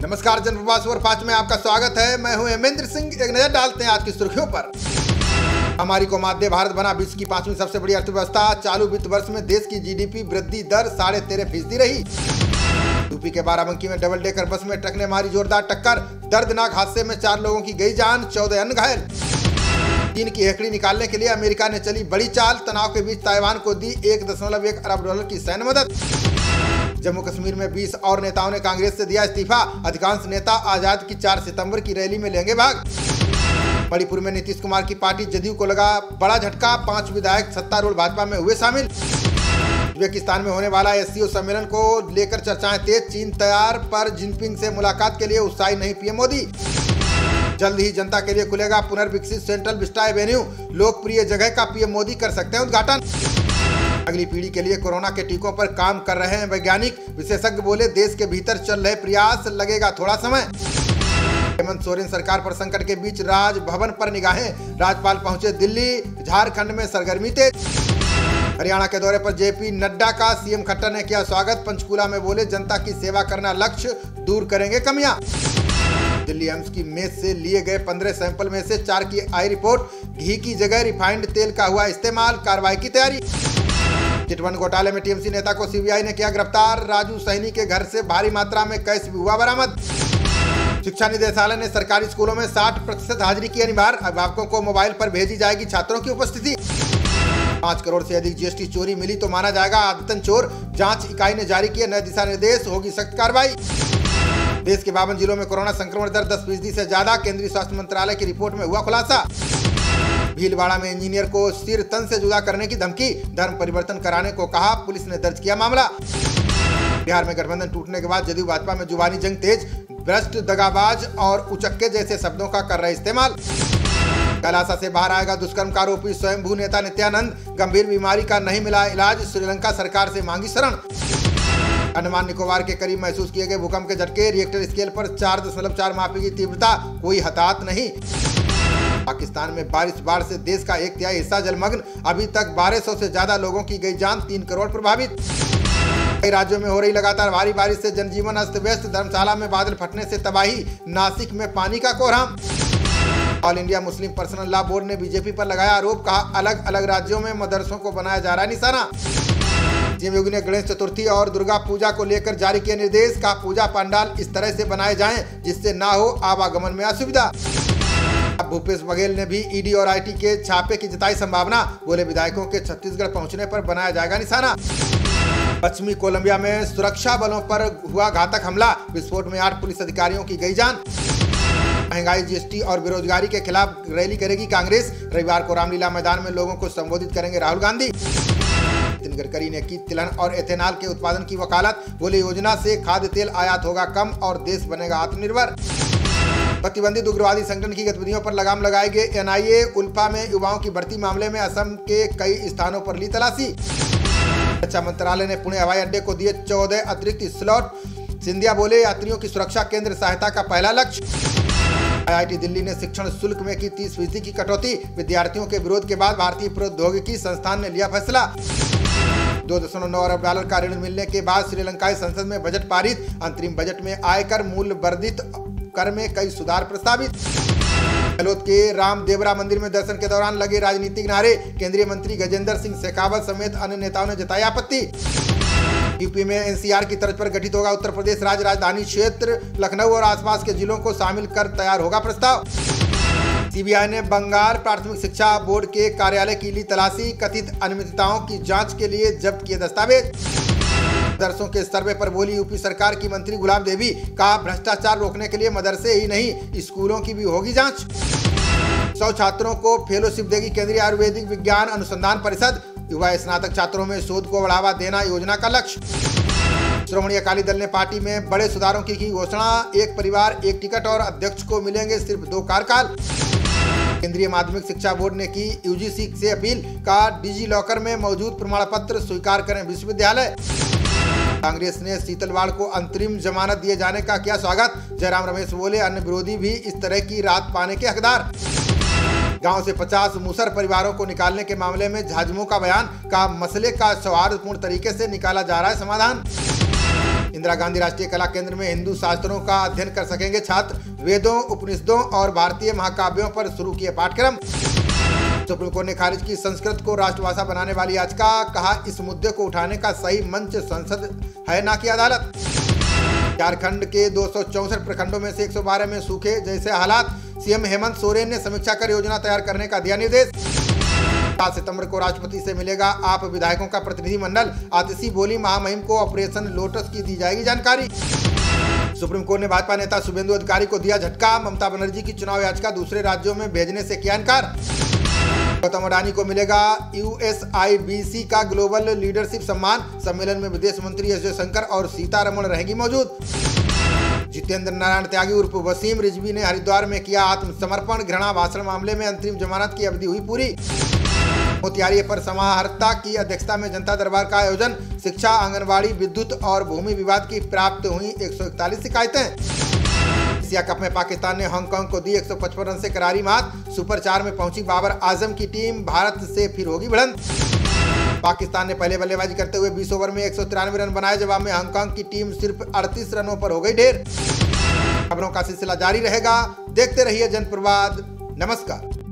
नमस्कार, जनप्रभा सुपर 5 में आपका स्वागत है। मैं हूं हेमेंद्र सिंह। एक नजर डालते हैं आज की सुर्खियों पर। हमारी कौमाद्य भारत बना विश्व की 5वीं सबसे बड़ी अर्थव्यवस्था। चालू वित्त वर्ष में देश की जीडीपी वृद्धि दर 13.5% रही। यूपी के बाराबंकी में डबल डेकर बस में ट्रक ने मारी जोरदार टक्कर। दर्दनाक हादसे में 4 लोगों की गई जान, 14 अन्य घायल। चीन की हेकड़ी निकालने के लिए अमेरिका ने चली बड़ी चाल। तनाव के बीच ताइवान को दी $1.1 अरब की सैन्य मदद। जम्मू कश्मीर में 20 और नेताओं ने कांग्रेस से दिया इस्तीफा। अधिकांश नेता आजाद की 4 सितंबर की रैली में लेंगे भाग। मणिपुर में नीतीश कुमार की पार्टी जदयू को लगा बड़ा झटका। 5 विधायक सत्तारूढ़ भाजपा में हुए शामिल। उज्बेकिस्तान में होने वाला एससीओ सम्मेलन को लेकर चर्चाएं तेज। चीन तैयार, पर जिनपिंग से मुलाकात के लिए उत्साही नहीं पीएम मोदी। जल्द ही जनता के लिए खुलेगा पुनर्विकसित सेंट्रल विस्टा एवेन्यू। लोकप्रिय जगह का पीएम मोदी कर सकते हैं उद्घाटन। अगली पीढ़ी के लिए कोरोना के टीकों पर काम कर रहे हैं वैज्ञानिक। विशेषज्ञ बोले, देश के भीतर चल रहे प्रयास, लगेगा थोड़ा समय। हेमंत सोरेन सरकार पर संकट के बीच राजभवन पर निगाहें। राज्यपाल पहुंचे दिल्ली। झारखंड में सरगर्मी तेज। हरियाणा के दौरे पर जेपी नड्डा का सीएम खट्टर ने किया स्वागत। पंचकूला में बोले, जनता की सेवा करना लक्ष्य, दूर करेंगे कमियां। दिल्ली एम्स की मेज से लिए गए 15 सैंपल में से 4 की आई रिपोर्ट। घी की जगह रिफाइंड तेल का हुआ इस्तेमाल। कार्रवाई की तैयारी। चिटफंड घोटाले में टीएमसी नेता को सीबीआई ने किया गिरफ्तार। राजू सैनी के घर से भारी मात्रा में कैश भी हुआ बरामद। शिक्षा निदेशालय ने सरकारी स्कूलों में 60% हाजिरी की अनिवार्य। अभिभावकों को मोबाइल पर भेजी जाएगी छात्रों की उपस्थिति। 5 करोड़ से अधिक जीएसटी चोरी मिली तो माना जाएगा आदतन चोर। जांच इकाई ने जारी किए नए दिशा निर्देश, होगी सख्त कार्रवाई। देश के 52 जिलों में कोरोना संक्रमण दर 10% से ज्यादा। केंद्रीय स्वास्थ्य मंत्रालय की रिपोर्ट में हुआ खुलासा। भीलवाड़ा में इंजीनियर को सिर तन से जुदा करने की धमकी। धर्म परिवर्तन कराने को कहा, पुलिस ने दर्ज किया मामला। बिहार में गठबंधन टूटने के बाद जदयू भाजपा में जुबानी जंग तेज। भ्रष्ट, दगाबाज और उचक्के जैसे शब्दों का कर रहे इस्तेमाल। कैलासा से बाहर आएगा दुष्कर्म का आरोपी स्वयंभू नेता नित्यानंद। गंभीर बीमारी का नहीं मिला इलाज, श्रीलंका सरकार से मांगी शरण। अंडमान निकोबार के करीब महसूस किए गए भूकंप के झटके। रिएक्टर स्केल पर 4.4 मापी की तीव्रता, कोई हताहत नहीं। पाकिस्तान में बाढ़ से देश का 1/3 हिस्सा जलमग्न। अभी तक 1200 से ज्यादा लोगों की गई जान, 3 करोड़ प्रभावित। कई राज्यों में हो रही लगातार भारी बारिश से जनजीवन अस्त व्यस्त। धर्मशाला में बादल फटने से तबाही। नासिक में पानी का कोहराम। All India Muslim personal law board ने बीजेपी पर लगाया आरोप। कहा, अलग अलग राज्यों में मदरसों को बनाया जा रहा है निशाना। सीएम योगी ने गणेश चतुर्थी और दुर्गा पूजा को लेकर जारी किए निर्देश। कहा, पूजा पंडाल इस तरह से बनाए जाएं जिससे ना हो आवागमन में असुविधा। अब भूपेश बघेल ने भी ईडी और आईटी के छापे की जताई संभावना। बोले, विधायकों के छत्तीसगढ़ पहुंचने पर बनाया जाएगा निशाना। पश्चिमी कोलंबिया में सुरक्षा बलों पर हुआ घातक हमला। विस्फोट में 8 पुलिस अधिकारियों की गई जान। महंगाई, जीएसटी और बेरोजगारी के खिलाफ रैली करेगी कांग्रेस। रविवार को रामलीला मैदान में लोगों को संबोधित करेंगे राहुल गांधी। नितिन गडकरी ने की तिलहन और एथेनॉल के उत्पादन की वकालत। बोले, योजना से खाद्य तेल आयात होगा कम और देश बनेगा आत्मनिर्भर। प्रतिबंधित उग्रवादी संगठन की गतिविधियों पर लगाम लगाएंगे एनआईए। उल्फा में युवाओं की भर्ती मामले में असम के कई स्थानों पर ली तलाशी। रक्षा मंत्रालय ने पुणे हवाई अड्डे को दिए 14 अतिरिक्त स्लॉट। सिंधिया बोले, यात्रियों की सुरक्षा केंद्र सहायता का पहला लक्ष्य। आईआईटी दिल्ली ने शिक्षण शुल्क में की 30% की कटौती। विद्यार्थियों के विरोध के बाद भारतीय प्रौद्योगिकी संस्थान ने लिया फैसला। $2.9 अरब का ऋण मिलने के बाद श्रीलंकाई संसद में बजट पारित। अंतरिम बजट में आयकर मूल्य वर्धित कर में कई सुधार प्रस्तावित। गहलोत के रामदेवरा मंदिर में दर्शन के दौरान लगे राजनीतिक नारे। केंद्रीय मंत्री गजेंद्र सिंह शेखावत समेत अन्य नेताओं ने जताई आपत्ति। यूपी में एनसीआर की तर्ज पर गठित होगा उत्तर प्रदेश राज्य राजधानी क्षेत्र। लखनऊ और आसपास के जिलों को शामिल कर तैयार होगा प्रस्ताव। सीबीआई ने बंगाल प्राथमिक शिक्षा बोर्ड के कार्यालय की ली तलाशी। कथित अनियमितताओं की जांच के लिए जब्त किए दस्तावेज। मदरसों के सर्वे पर बोली यूपी सरकार की मंत्री गुलाब देवी। कहा, भ्रष्टाचार रोकने के लिए मदरसे ही नहीं, स्कूलों की भी होगी जांच। 100 छात्रों को फेलोशिप देगी केंद्रीय आयुर्वेदिक विज्ञान अनुसंधान परिषद। युवा स्नातक छात्रों में शोध को बढ़ावा देना योजना का लक्ष्य। श्रोमणी अकाली दल ने पार्टी में बड़े सुधारों की घोषणा। एक परिवार एक टिकट और अध्यक्ष को मिलेंगे सिर्फ 2 कार्यकाल। केंद्रीय माध्यमिक शिक्षा बोर्ड ने की यूजीसी से अपील। का डिजी लॉकर में मौजूद प्रमाण पत्र स्वीकार करें विश्वविद्यालय। कांग्रेस ने सीतलवाड़ को अंतरिम जमानत दिए जाने का किया स्वागत। जयराम रमेश बोले, अन्य विरोधी भी इस तरह की राहत पाने के हकदार। गांव से 50 मुसर परिवारों को निकालने के मामले में झाझमो का बयान। का मसले का सौहार्दपूर्ण तरीके से निकाला जा रहा है समाधान। इंदिरा गांधी राष्ट्रीय कला केंद्र में हिंदू शास्त्रों का अध्ययन कर सकेंगे छात्र। वेदों, उपनिषदों और भारतीय महाकाव्यों पर शुरू किए पाठ्यक्रम। सुप्रीम कोर्ट ने खारिज की संस्कृत को राष्ट्रभाषा बनाने वाली याचिका। कहा, इस मुद्दे को उठाने का सही मंच संसद है, ना कि अदालत। झारखंड के 264 प्रखंडों में से 112 में सूखे जैसे हालात। सीएम हेमंत सोरेन ने समीक्षा कर योजना तैयार करने का दिया निर्देश। 7 सितंबर को राष्ट्रपति से मिलेगा आप विधायकों का प्रतिनिधिमंडल। आतिशी बोली, महामहिम को ऑपरेशन लोटस की दी जाएगी जानकारी। सुप्रीम कोर्ट ने भाजपा नेता शुभेंदु अधिकारी को दिया झटका। ममता बनर्जी की चुनाव याचिका दूसरे राज्यों में भेजने से किया इनकार। गौतम अडानी को मिलेगा USIBC का ग्लोबल लीडरशिप सम्मान। सम्मेलन में विदेश मंत्री एस जयशंकर और सीतारमण रहेंगी मौजूद। जितेंद्र नारायण त्यागी उर्फ वसीम रिजवी ने हरिद्वार में किया आत्मसमर्पण। घृणा भाषण मामले में अंतरिम जमानत की अवधि हुई पूरी। मोतिहारी पर समाहर्ता की अध्यक्षता में जनता दरबार का आयोजन। शिक्षा, आंगनबाड़ी, विद्युत और भूमि विवाद की प्राप्त हुई 141 शिकायतें। एशिया कप में पाकिस्तान ने हांगकांग को दी 155 रन से करारी मात। सुपर 4 में पहुंची बाबर आजम की टीम। भारत से फिर होगी भिड़ंत। पाकिस्तान ने पहले बल्लेबाजी करते हुए 20 ओवर में 193 रन बनाए। जवाब में हांगकांग की टीम सिर्फ 38 रनों पर हो गई ढेर। खबरों का सिलसिला जारी रहेगा, देखते रहिए जनप्रवाद। नमस्कार।